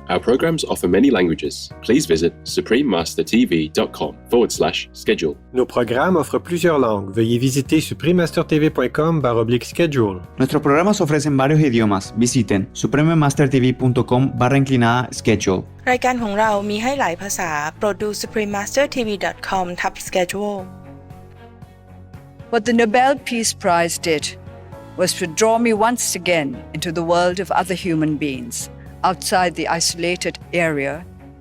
Our programs offer many languages. Please visit suprememastertv.com/schedule. Nos programas offrent plusieurs langues. Veuillez visiter suprememastertv.com/schedule. Nuestros programas ofrecen varios idiomas. Visiten suprememastertv.com/schedule. รายการของเรามีให้หลายภาษาโปรดดู suprememastertv.com/schedule. What the Nobel Peace Prize did was to draw me once again into the world of other human beings outside the isolated area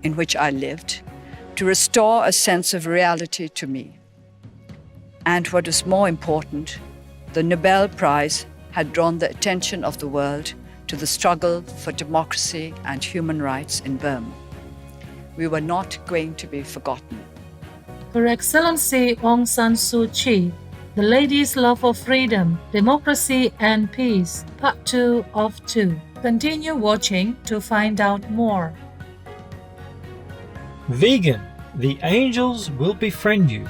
in which I lived, to restore a sense of reality to me. And what is more important, the Nobel Prize had drawn the attention of the world to the struggle for democracy and human rights in Burma. We were not going to be forgotten. Her Excellency Aung San Suu Kyi, The Lady's Love of Freedom, Democracy and Peace, Part 2 of 2. Continue watching to find out more. Vegan, the angels will befriend you.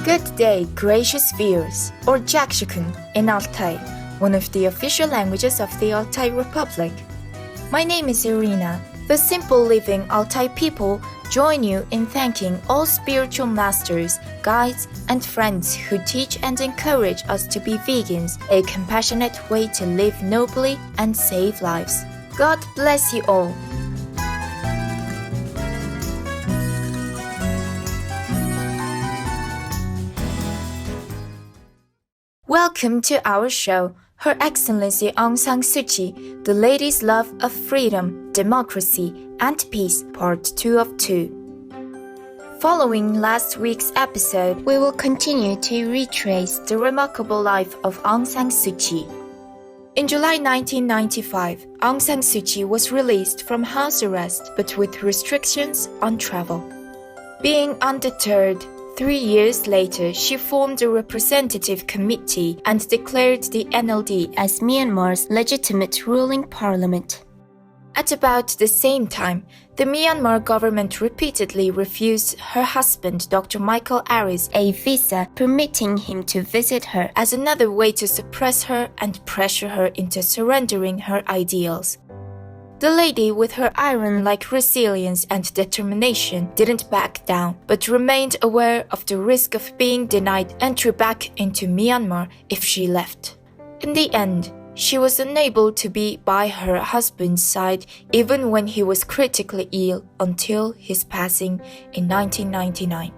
Good day, gracious viewers, or Jakshikun in Altai, one of the official languages of the Altai Republic. My name is Irina. The simple living Altai people join you in thanking all spiritual masters, guides, and friends who teach and encourage us to be vegans, a compassionate way to live nobly and save lives. God bless you all. Welcome to our show. Her Excellency Aung San Suu Kyi, The Lady's Love of Freedom, Democracy and Peace, Part 2 of 2. Following last week's episode, we will continue to retrace the remarkable life of Aung San Suu Kyi. In July 1995, Aung San Suu Kyi was released from house arrest but with restrictions on travel. Being undeterred, 3 years later, she formed a representative committee and declared the NLD as Myanmar's legitimate ruling parliament. At about the same time, the Myanmar government repeatedly refused her husband, Dr. Michael Aris, a visa permitting him to visit her as another way to suppress her and pressure her into surrendering her ideals. The lady, with her iron-like resilience and determination, didn't back down, but remained aware of the risk of being denied entry back into Myanmar if she left. In the end, she was unable to be by her husband's side even when he was critically ill until his passing in 1999.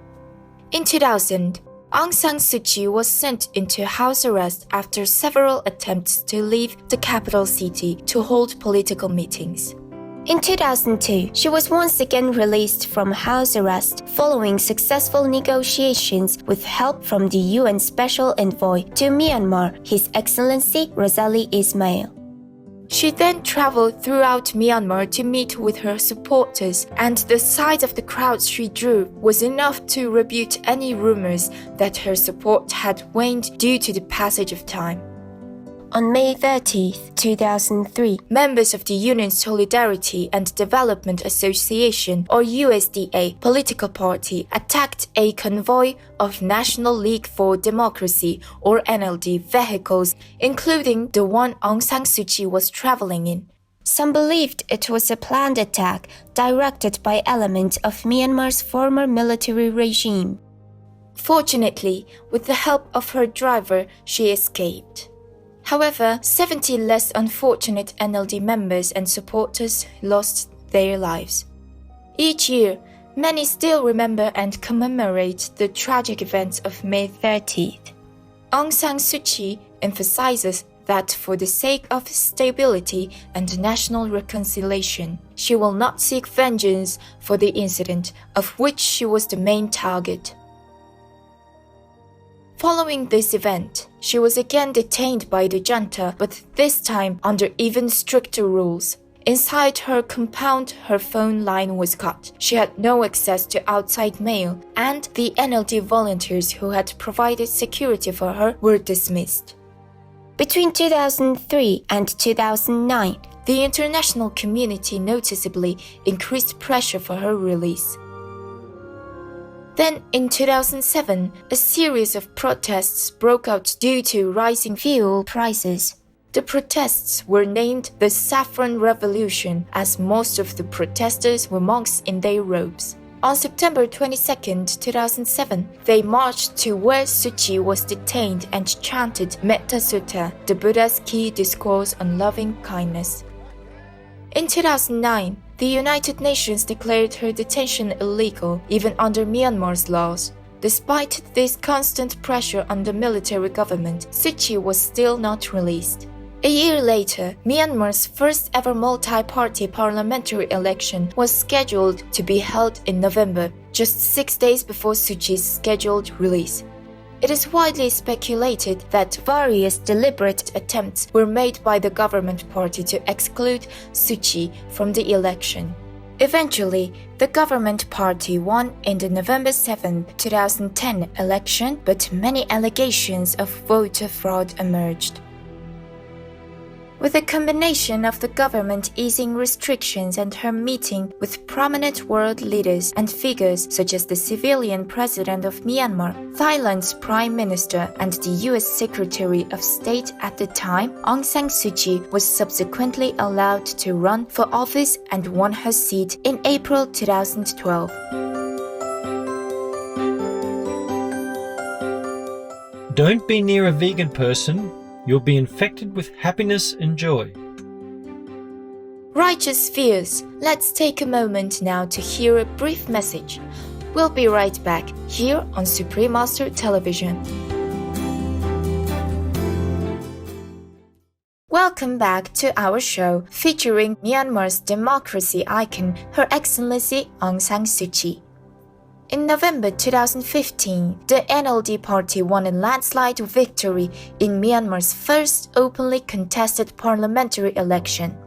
In 2000, Aung San Suu Kyi was sent into house arrest after several attempts to leave the capital city to hold political meetings. In 2002, she was once again released from house arrest following successful negotiations with help from the UN Special Envoy to Myanmar, His Excellency Razali Ismail. She then traveled throughout Myanmar to meet with her supporters, and the size of the crowds she drew was enough to rebut any rumors that her support had waned due to the passage of time. On May 30, 2003, members of the Union Solidarity and Development Association, or USDA, political party attacked a convoy of National League for Democracy, or NLD, vehicles, including the one Aung San Suu Kyi was traveling in. Some believed it was a planned attack directed by elements of Myanmar's former military regime. Fortunately, with the help of her driver, she escaped. However, 70 less unfortunate NLD members and supporters lost their lives. Each year, many still remember and commemorate the tragic events of May 30th. Aung San Suu Kyi emphasizes that for the sake of stability and national reconciliation, she will not seek vengeance for the incident of which she was the main target. Following this event, she was again detained by the junta, but this time under even stricter rules. Inside her compound, her phone line was cut. She had no access to outside mail, and the NLD volunteers who had provided security for her were dismissed. Between 2003 and 2009, the international community noticeably increased pressure for her release. Then, in 2007, a series of protests broke out due to rising fuel prices. The protests were named the Saffron Revolution, as most of the protesters were monks in their robes. On September 22, 2007, they marched to where Suu Kyi was detained and chanted Metta Sutta, the Buddha's key discourse on loving kindness. In 2009, the United Nations declared her detention illegal, even under Myanmar's laws. Despite this constant pressure on the military government, Suu Kyi was still not released. A year later, Myanmar's first ever multi-party parliamentary election was scheduled to be held in November, just 6 days before Suu Kyi's scheduled release. It is widely speculated that various deliberate attempts were made by the government party to exclude Suu Kyi from the election. Eventually, the government party won in the November 7, 2010 election, but many allegations of voter fraud emerged. With a combination of the government easing restrictions and her meeting with prominent world leaders and figures such as the civilian president of Myanmar, Thailand's prime minister, and the US Secretary of State at the time, Aung San Suu Kyi was subsequently allowed to run for office and won her seat in April 2012. Don't be near a vegan person. You'll be infected with happiness and joy. Righteous fears. Let's take a moment now to hear a brief message. We'll be right back here on Supreme Master Television. Welcome back to our show featuring Myanmar's democracy icon, Her Excellency Aung San Suu Kyi. In November 2015, the NLD party won a landslide victory in Myanmar's first openly contested parliamentary election.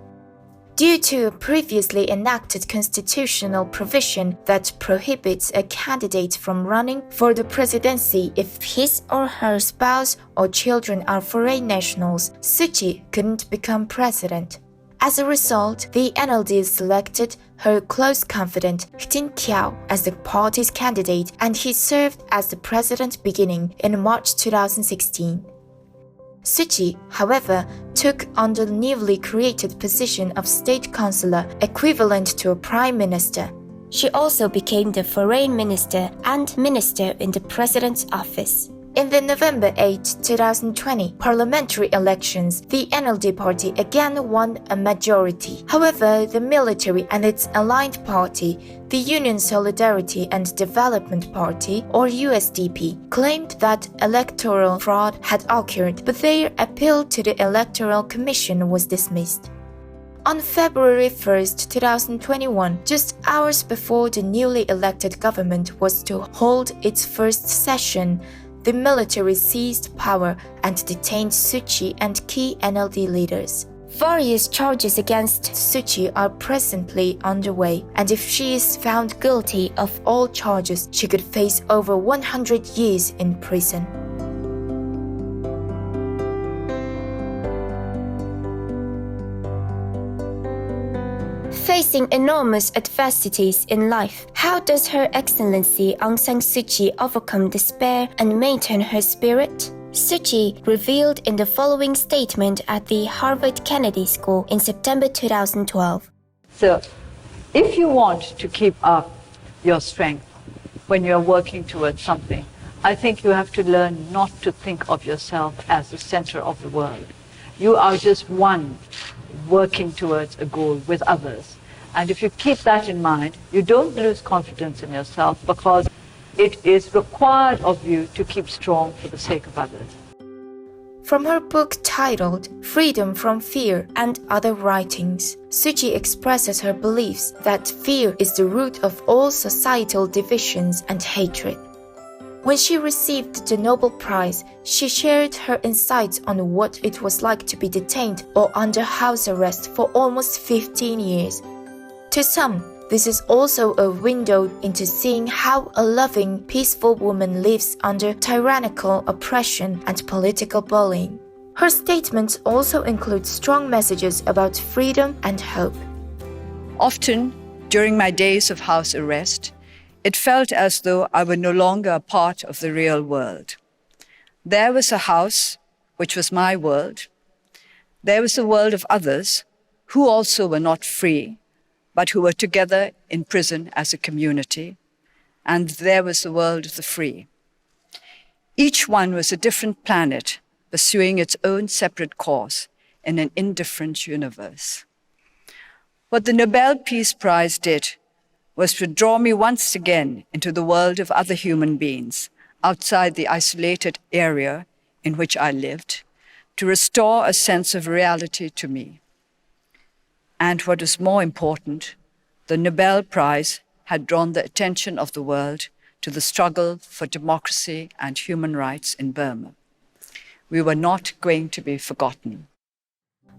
Due to a previously enacted constitutional provision that prohibits a candidate from running for the presidency if his or her spouse or children are foreign nationals, Suu Kyi couldn't become president. As a result, the NLD selected her close confidant Htin Kyaw as the party's candidate, and he served as the president beginning in March 2016. Suu Kyi, however, took on the newly created position of state councillor, equivalent to a prime minister. She also became the foreign minister and minister in the president's office. In the November 8, 2020 parliamentary elections, the NLD party again won a majority. However, the military and its aligned party, the Union Solidarity and Development Party, or USDP, claimed that electoral fraud had occurred, but their appeal to the Electoral Commission was dismissed. On February 1, 2021, just hours before the newly elected government was to hold its first session, the military seized power and detained Suu Kyi and key NLD leaders. Various charges against Suu Kyi are presently underway, and if she is found guilty of all charges, she could face over 100 years in prison. Facing enormous adversities in life, how does Her Excellency Aung San Suu Kyi overcome despair and maintain her spirit? Suu Kyi revealed in the following statement at the Harvard Kennedy School in September 2012. So, if you want to keep up your strength when you're working towards something, I think you have to learn not to think of yourself as the center of the world. You are just one working towards a goal with others. And if you keep that in mind, you don't lose confidence in yourself, because it is required of you to keep strong for the sake of others. From her book titled Freedom from Fear and Other Writings, Suu Kyi expresses her beliefs that fear is the root of all societal divisions and hatred. When she received the Nobel Prize, she shared her insights on what it was like to be detained or under house arrest for almost 15 years. To some, this is also a window into seeing how a loving, peaceful woman lives under tyrannical oppression and political bullying. Her statements also include strong messages about freedom and hope. Often, during my days of house arrest, It felt as though I were no longer a part of the real world. There was a house, which was my world. There was the world of others, who also were not free, but who were together in prison as a community. And there was the world of the free. Each one was a different planet, pursuing its own separate course in an indifferent universe. What the Nobel Peace Prize did was to draw me once again into the world of other human beings, outside the isolated area in which I lived, to restore a sense of reality to me. And what is more important, the Nobel Prize had drawn the attention of the world to the struggle for democracy and human rights in Burma. We were not going to be forgotten.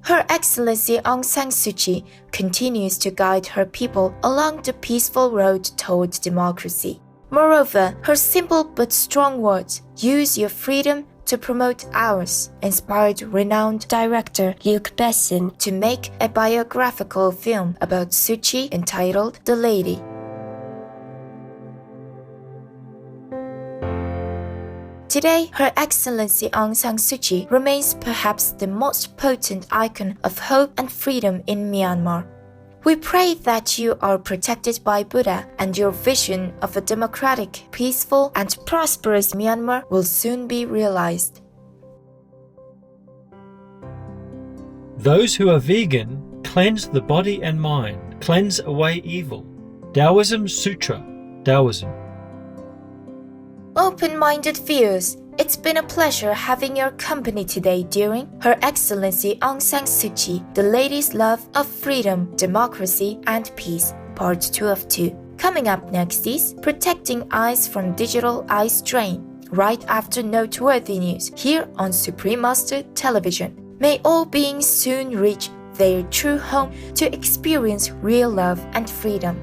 Her Excellency Aung San Suu Kyi continues to guide her people along the peaceful road toward democracy. Moreover, her simple but strong words, "Use your freedom to promote ours," inspired renowned director Luc Besson to make a biographical film about Suu Kyi entitled The Lady. Today, Her Excellency Aung San Suu Kyi remains perhaps the most potent icon of hope and freedom in Myanmar. We pray that you are protected by Buddha and your vision of a democratic, peaceful, and prosperous Myanmar will soon be realized. Those who are vegan cleanse the body and mind, cleanse away evil. Taoism Sutra, Taoism. Open-minded viewers, it's been a pleasure having your company today during Her Excellency Aung San Suu Kyi, the Lady's Love of Freedom, Democracy and Peace, Part 2 of 2. Coming up next is Protecting Eyes from Digital Eye Strain, right after noteworthy news here on Supreme Master Television. May all beings soon reach their true home to experience real love and freedom.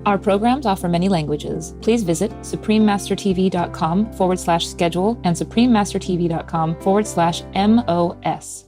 Our programs offer many languages. Please visit suprememastertv.com/schedule and suprememastertv.com/MOS.